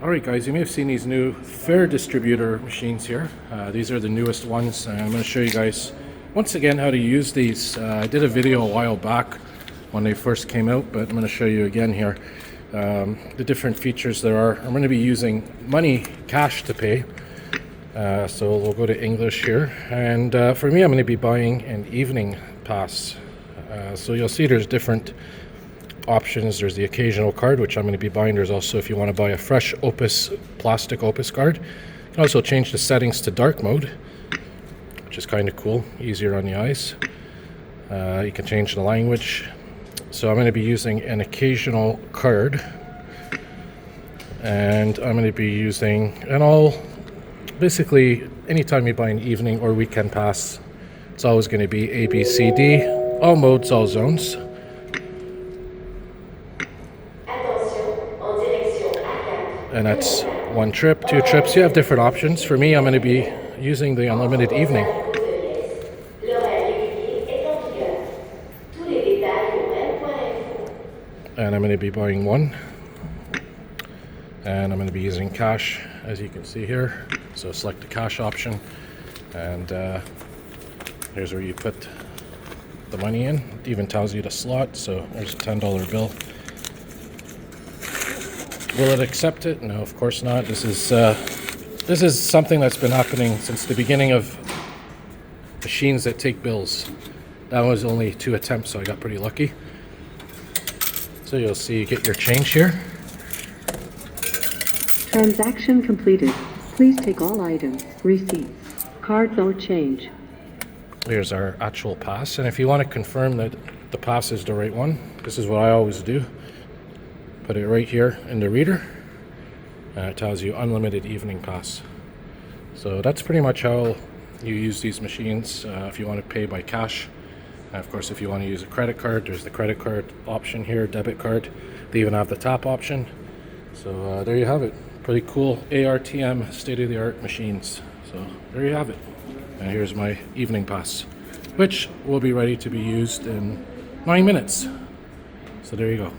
Alright guys, you may have seen these new fare distributor machines here. These are the newest ones, and I'm going to show you guys once again how to use these. I did a video a while back when they first came out, but I'm going to show you again here the different features there are. I'm going to be using money, cash to pay. So we'll go to English here, and for me I'm going to be buying an evening pass. So you'll see there's different options. There's the occasional card, which I'm going to be buying. There's also, if you want to buy a fresh Opus, plastic Opus card, you can also change the settings to dark mode, which is kind of cool, easier on the eyes. You can change the language. So I'm going to be using an occasional card, and I'm going to be using basically anytime you buy an evening or weekend pass, it's always going to be A, B, C, D, all modes, all zones. And that's one trip, two trips. You have different options. For me, I'm going to be using the unlimited evening. And I'm going to be buying one. And I'm going to be using cash, as you can see here. So select the cash option. And here's where you put the money in. It even tells you the slot. So there's a $10 bill. Will it accept it? No, of course not. This is something that's been happening since the beginning of machines that take bills. That was only 2 attempts, so I got pretty lucky. So you'll see you get your change here. Transaction completed. Please take all items, receipts, cards or change. Here's our actual pass, and if you want to confirm that the pass is the right one, this is what I always do. Put it right here in the reader, and it tells you unlimited evening pass. So that's pretty much how you use these machines if you want to pay by cash. And of course, if you want to use a credit card, there's the credit card option here, debit card. They even have the tap option. So there you have it. Pretty cool ARTM state-of-the-art machines. So there you have it. And here's my evening pass, which will be ready to be used in 9 minutes. So there you go.